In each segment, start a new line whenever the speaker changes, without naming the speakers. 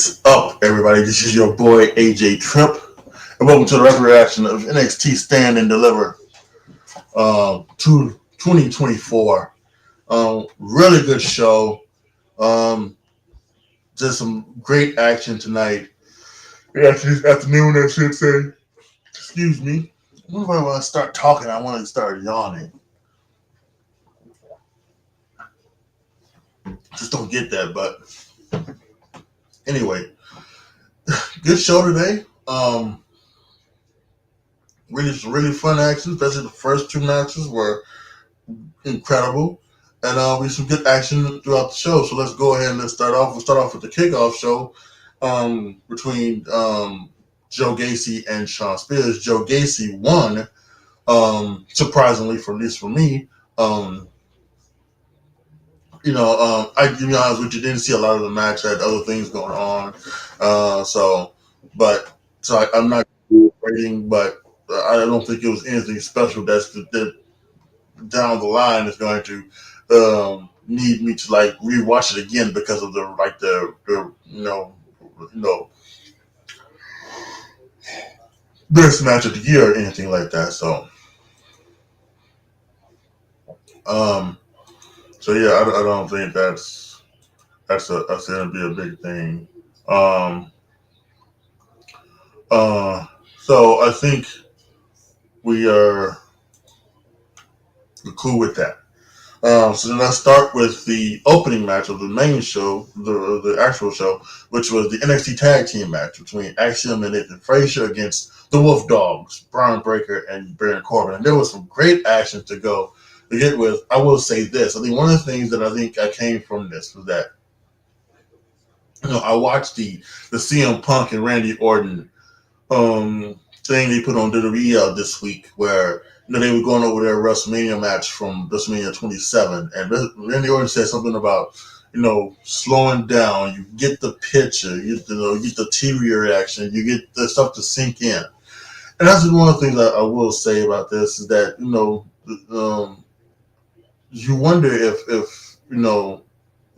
is up, everybody? This is your boy AJTRIP, and welcome to the rapid reaction of NXT Stand and Deliver to 2024. Really good show. Um, just some great action tonight. Actually, this afternoon, I should say. Excuse me. Whenever I want to start talking, I want to start yawning. Just don't get that, but anyway, good show today. Really fun action, especially the first two matches were incredible, and we some good action throughout the show. So let's go ahead and let's start off. We'll start off with the kickoff show between Joe Gacy and Shawn Spears. Joe Gacy won, surprisingly, at least for me. I to be honest with you, didn't see a lot of the match. I had other things going on, I'm not rating, but I don't think it was anything special that down the line is going to need me to like rewatch it again because of the best match of the year or anything like that. So yeah, I don't think that's gonna be a big thing. Um, so I think we are cool with that. So then let's start with the opening match of the main show, the actual show, which was the NXT Tag Team match between Axiom and Nathan Frazier against the Wolf Dogs, Braun Breaker and Baron Corbin. And there was some great action to get with. I will say this. I think one of the things that I think I came from this was that, I watched the CM Punk and Randy Orton thing they put on WWE this week where they were going over their WrestleMania match from WrestleMania 27, and Randy Orton said something about slowing down. You get the picture, you get the TV reaction, you get the stuff to sink in. And that's one of the things I will say about this is that you wonder if the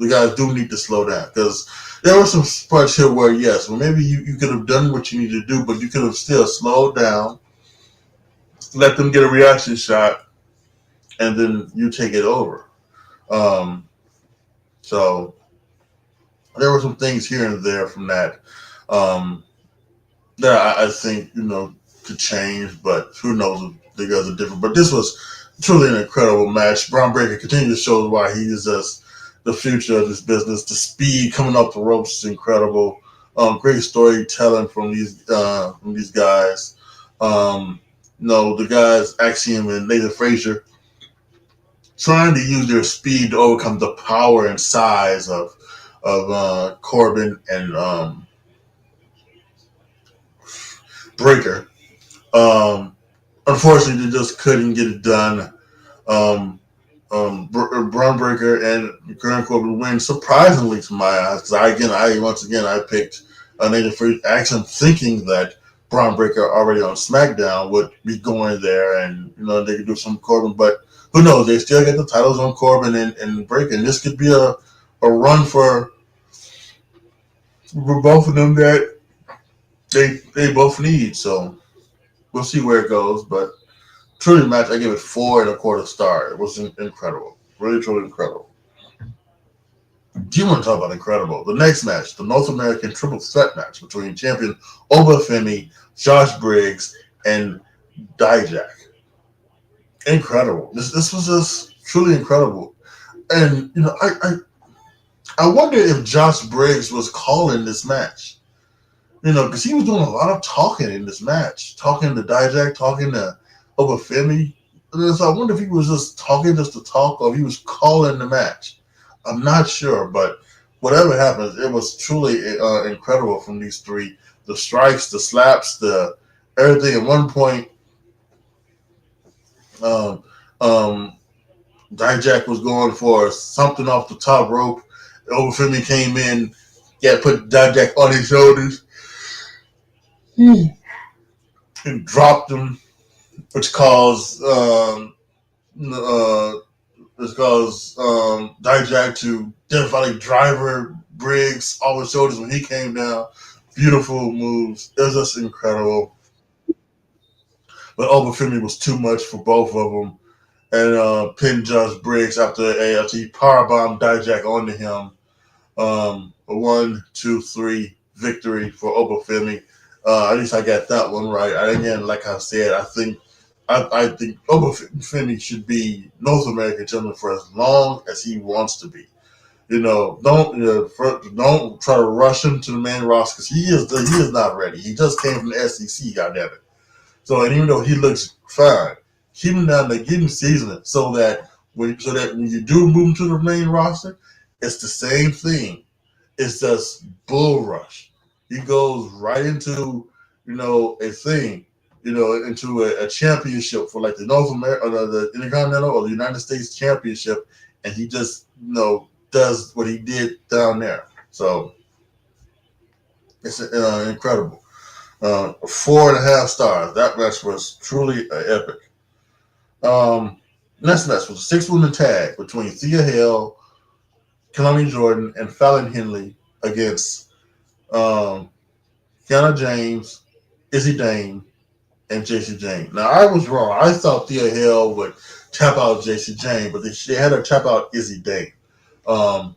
guys do need to slow down, because there were some spots here where yes, well maybe you could have done what you need to do, but you could have still slowed down, let them get a reaction shot, and then you take it over. So there were some things here and there from that that I think could change, but who knows if the guys are different. But this was truly an incredible match. Braun Breaker continues to show why he is just the future of this business. The speed coming up the ropes is incredible. Great storytelling from these guys. The guys Axiom and Nathan Frazier trying to use their speed to overcome the power and size of Corbin and Breaker. Unfortunately, they just couldn't get it done. Braun Breaker and Baron Corbin win surprisingly to my eyes, because I picked Nathan Frazier, Axiom, thinking that Braun Breaker already on SmackDown would be going there and they could do some Corbin, but who knows? They still get the titles on Corbin and Breaker, and this could be a run for both of them that they both need. So we'll see where it goes, but truly match, I give it 4.25 stars. It was incredible. Really, truly incredible. Do you want to talk about incredible? The next match, the North American Triple Threat match between champion Obafemi, Josh Briggs, and Dijak. Incredible. This was just truly incredible. And I wonder if Josh Briggs was calling this match. Because he was doing a lot of talking in this match, talking to Dijak, talking to Obafemi. So I wonder if he was just talking just to talk, or if he was calling the match. I'm not sure, but whatever happens, it was truly incredible from these three. The strikes, the slaps, the everything. At one point, Dijak was going for something off the top rope. Obafemi came in, put Dijak on his shoulders and dropped him, which caused Dijak to definitely driver Briggs off his shoulders when he came down. Beautiful moves. It was just incredible. But Obafemi was too much for both of them. And pinned Josh Briggs after he powerbombed Dijak onto him. A 1-2-3 victory for Obafemi. At least I got that one right. Again, like I said, I think Obafemi should be North American champion for as long as he wants to be. Don't try to rush him to the main roster because he is not ready. He just came from the SEC, goddammit. So, and even though he looks fine, keep him down there, get him seasoning so that when you do move him to the main roster, it's the same thing. It's just bull rush. He goes right into a thing, into a championship for like the North America, or the Intercontinental or the United States Championship, and he just does what he did down there. So it's incredible. 4.5 stars. That match was truly epic. Next match was a 6-woman tag between Thea Hale, Kalani Jordan, and Fallon Henley against Kiana James, Izzy Dane, and JC Jane. Now, I was wrong. I thought Thea Hale would tap out JC Jane, but they had her tap out Izzy Dane. I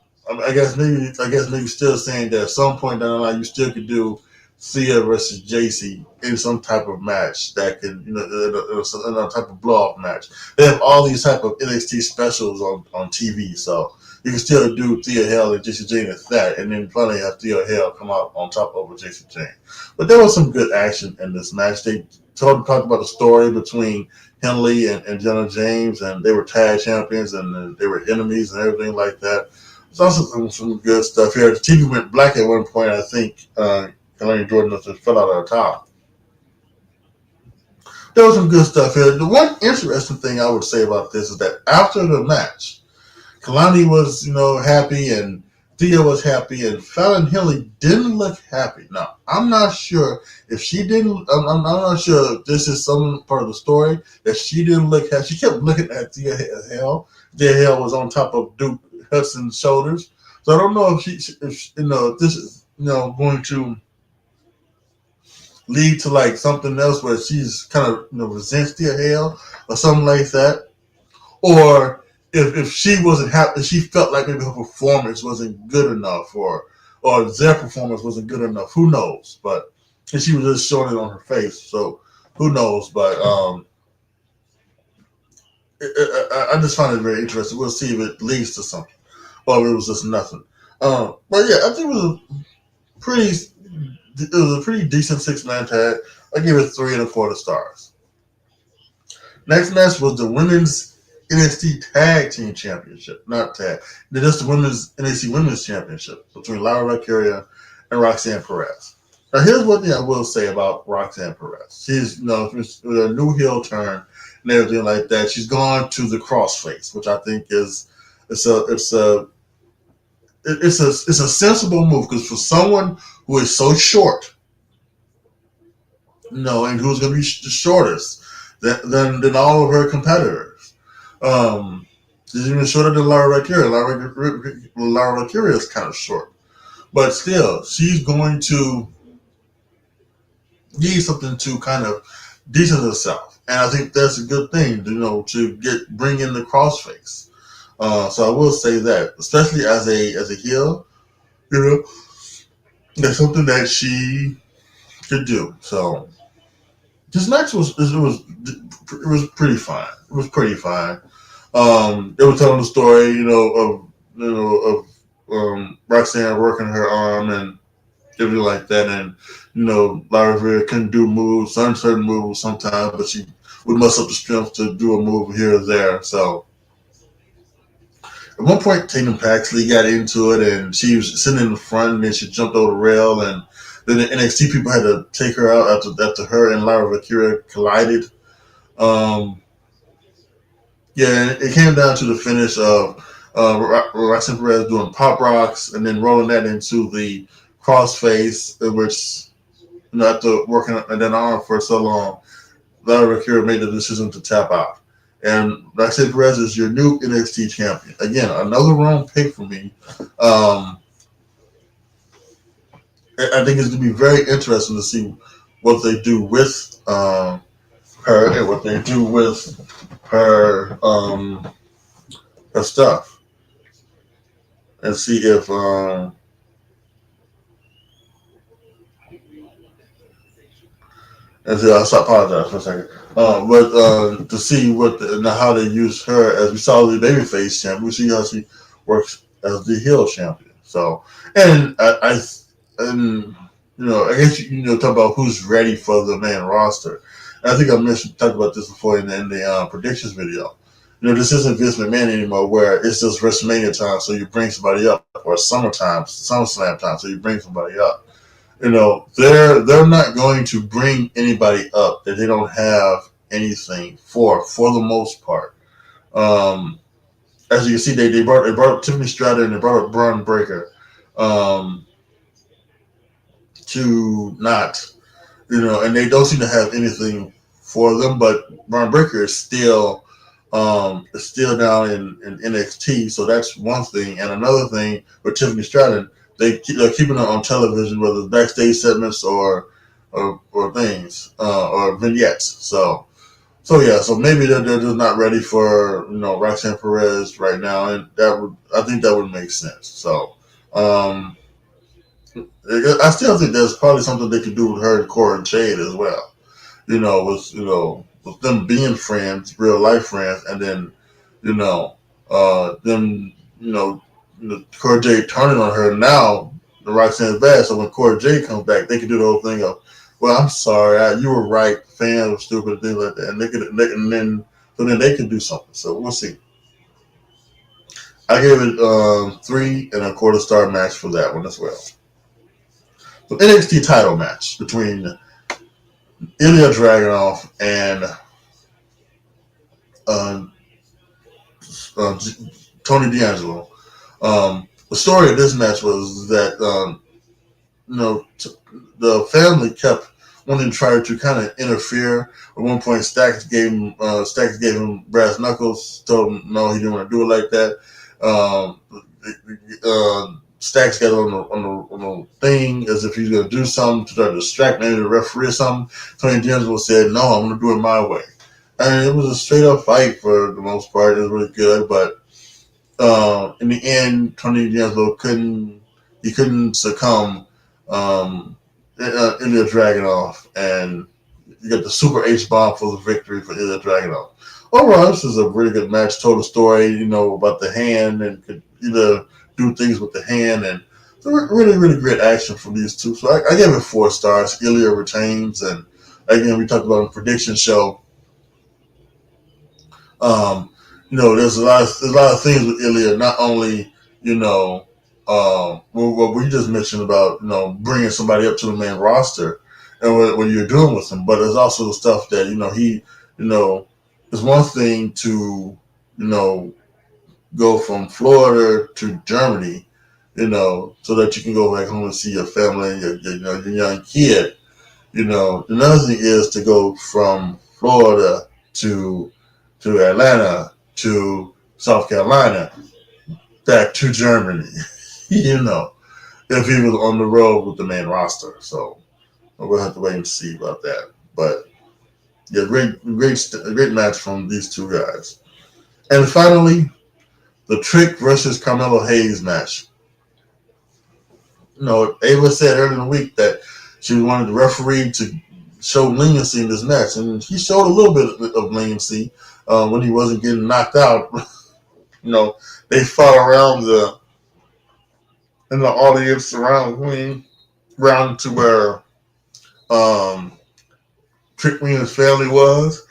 guess maybe still saying that at some point down the line you still could do Thea versus JC in some type of match that can, in a type of blow off match. They have all these type of NXT specials on TV, so you can still do Thea Hale and JC Jane at that, and then finally have Thea Hale come out on top over JC Jane. But there was some good action in this match. They talked about the story between Henley and Jenna James, and they were tag champions, and they were enemies and everything like that. There's also some good stuff here. The TV went black at one point. I think Kalani Jordan just fell out of the top. There was some good stuff here. The one interesting thing I would say about this is that after the match, Kalani was, happy, and Thea was happy, and Fallon Henley didn't look happy. Now, I'm not sure if she didn't. I'm not sure if this is some part of the story that she didn't look happy. She kept looking at Thea Hale. Thea Hale was on top of Duke Hudson's shoulders, so I don't know if this is going to lead to like something else where she's kind of resents Thea Hale or something like that, or if she wasn't happy, she felt like maybe her performance wasn't good enough, or their performance wasn't good enough. Who knows? But she was just showing it on her face, so who knows? But I just find it very interesting. We'll see if it leads to something, or if it was just nothing. But yeah, I think it was a pretty decent 6-man tag. I give it 3.25 stars. Next match was the women's NXT Tag Team Championship, not tag. Just the women's NXT Women's Championship between Lyra Valkyria and Roxanne Perez. Now, here's one thing I will say about Roxanne Perez. She's, with a new heel turn and everything like that. She's gone to the crossface, which I think is it's a sensible move, because for someone who is so short, and who's going to be the shortest than all of her competitors. She's even shorter than Lyra Valkyria. Lyra Valkyria is kind of short, but still, she's going to need something to kind of distance herself, and I think that's a good thing, to bring in the crossface. So I will say that, especially as a heel, that's something that she could do. So this match was pretty fine. It was pretty fine. They were telling the story, of Roxanne working her arm and everything like that, and Lyra Valkyria couldn't do certain moves sometimes, but she would muster up the strength to do a move here or there. So at one point, Tatum Paxley got into it, and she was sitting in the front, and then she jumped over the rail, and then the NXT people had to take her out after her and Lyra Valkyria collided. It came down to the finish of Roxanne Perez doing pop rocks and then rolling that into the crossface, which, after working on that arm for so long, Lyra Valkyria made the decision to tap out. And Roxanne Perez is your new NXT champion. Again, another wrong pick for me. I think it's going to be very interesting to see what they do with her and what they do with her her stuff, and see if and so I apologize for a second. But to see what how they use her, as we saw the babyface champion, we see how she works as the heel champion. So, and and I guess talk about who's ready for the main roster. And I think I mentioned talked about this before in the predictions video. This isn't Vince McMahon anymore, where it's just WrestleMania time, so you bring somebody up, or summertime, SummerSlam time, so you bring somebody up. They're not going to bring anybody up that they don't have anything for the most part. Um, as you can see, they brought up Tiffany Stratton and they brought up Braun Breaker um, to not and they don't seem to have anything for them. But Braun Breaker is still down in NXT, so that's one thing. And another thing with Tiffany Stratton, they're keeping her on television, whether it's backstage segments or things or vignettes. So maybe they're just not ready for Roxanne Perez right now, and I think that would make sense. So um, I still think there's probably something they could do with her and Cora Jade as well. With them being friends, real life friends, and then them Cora Jade turning on her now. The Roxanne's bad, so when Cora Jade comes back, they can do the whole thing of, well, I'm sorry, you were right, fans were stupid, things like that, and then they can do something. So we'll see. I gave it 3.25 star match for that one as well. So NXT title match between Ilya Dragunov and uh, uh, Tony D'Angelo. The story of this match was that the family kept wanting to try to kind of interfere. At one point, Stacks gave him brass knuckles. Told him no, he didn't want to do it like that. Um, Stacks got on the thing as if he's going to do something to try to distract maybe the referee or something. Tony D'Angelo said, "No, I'm going to do it my way." And it was a straight up fight for the most part. It was really good, but in the end, Tony D'Angelo couldn't succumb. Ilya Dragunov, and you get the Super H bomb for the victory for Ilya Dragunov. Overall, this is a really good match. Told a story, about the hand and could either do things with the hand, and it's really, really great action from these two. So I gave it 4 stars. Ilya retains, and again, we talked about on the prediction show. Um, there's a lot of things with Ilya. Not only what we just mentioned about bringing somebody up to the main roster and what you're doing with him, but there's also the stuff that he it's one thing to go from Florida to Germany, so that you can go back home and see your family and your young kid. Another thing is to go from Florida to Atlanta to South Carolina back to Germany. If he was on the road with the main roster. So we'll have to wait and see about that. But yeah, great match from these two guys. And finally, the Trick versus Carmelo Hayes match. Ava said earlier in the week that she wanted the referee to show leniency in this match, and he showed a little bit of leniency when he wasn't getting knocked out. They fought around in the audience around to where Trick Williams' family was.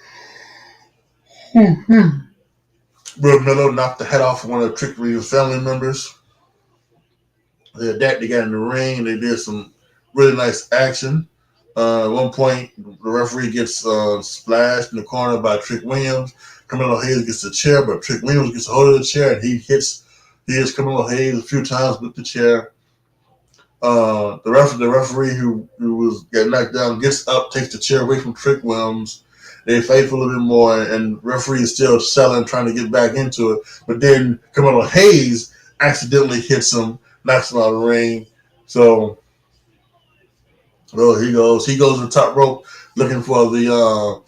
Brooke Miller knocked the head off of one of Trick Williams' family members. They got in the ring. They did some really nice action. At one point, the referee gets splashed in the corner by Trick Williams. Carmelo Hayes gets the chair, but Trick Williams gets a hold of the chair and he hits Carmelo Hayes a few times with the chair. The referee who was getting knocked down gets up, takes the chair away from Trick Williams. They fight for a little bit more, and referee is still selling, trying to get back into it. But then Carmelo Hayes accidentally hits him, knocks him out of the ring. So Well, he goes to the top rope looking for the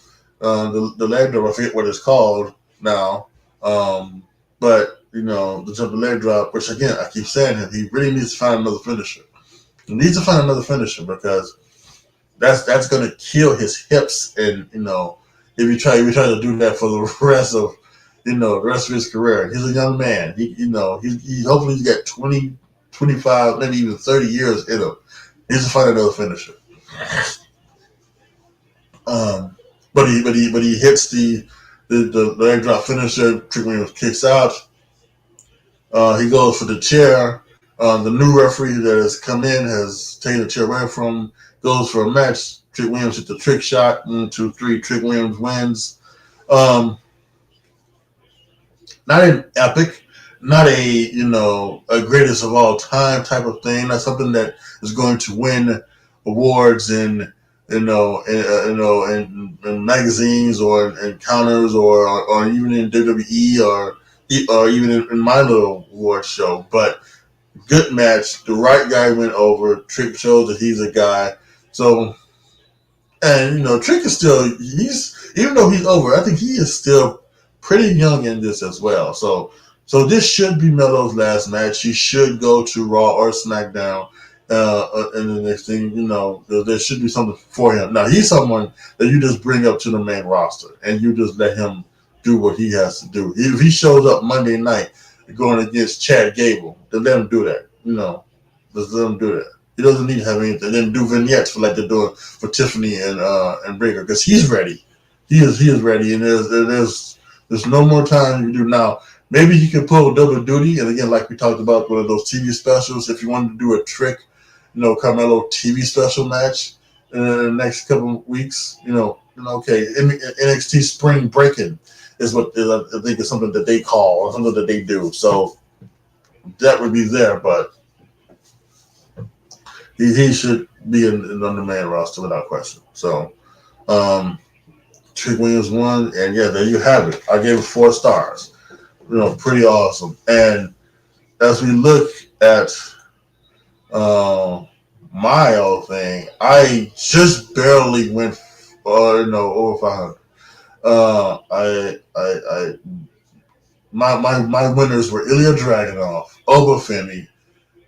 leg drop. I forget what it's called now. But the jumping leg drop, which again I keep saying him, he really needs to find another finisher. He needs to find another finisher because that's going to kill his hips, and if you try to do that for the rest of the rest of his career. He's a young man. He hopefully he's got 20, 25, maybe even 30 years in him. He needs to find another finisher. But he hits the leg drop finisher. Trick Williams kicks out. He goes for the chair. The new referee that has come in has taken the chair away from him. Goes for a match. Trick Williams hits the trick shot. 1, 2, 3. Trick Williams wins. Not an epic, not a greatest of all time type of thing. Not something that is going to win awards in magazines or in counters or even in WWE or even in my little award show. But good match. The right guy went over. Trick shows that he's a guy. So, and Trick is even though he's over, I think he is still pretty young in this as well. So this should be Melo's last match. He should go to Raw or SmackDown. And the next thing there should be something for him. Now he's someone that you just bring up to the main roster and you just let him do what he has to do. If he shows up Monday night going against Chad Gable, then let him do that. Just let him do that. He doesn't need to have anything. Then do vignettes for like they're doing for Tiffany and Breaker because he's ready. He is ready, and there's no more time you do now. Maybe he can pull a double duty, and again, like we talked about, one of those TV specials. If you wanted to do a Trick, Carmelo TV special match in the next couple of weeks, okay, NXT Spring Breaking is what I think is something that they call or something that they do. So that would be there, but he should be on the main roster without question. So Trick Williams won, and yeah, there you have it. I gave it 4 stars. Pretty awesome. And as we look at my old thing, I just barely went over 500. My winners were Ilya Dragunov, Oba Femi,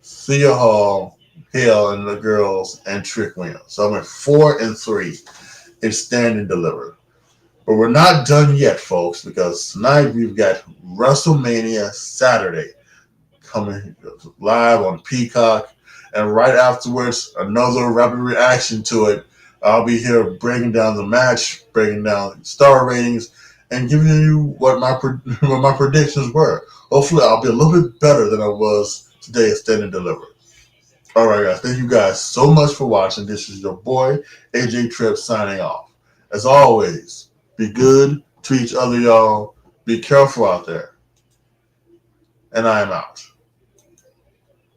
Thea Hall, Hale and the girls, and Trick Williams. So I went 4 and 3 in Stand and Deliver. But we're not done yet, folks, because tonight we've got WrestleMania Saturday coming live on Peacock. And right afterwards, another rapid reaction to it. I'll be here breaking down the match, breaking down star ratings, and giving you what my predictions were. Hopefully, I'll be a little bit better than I was today at Stand and Deliver. All right, guys. Thank you guys so much for watching. This is your boy, AJTRIP, signing off. As always, be good to each other, y'all. Be careful out there. And I am out.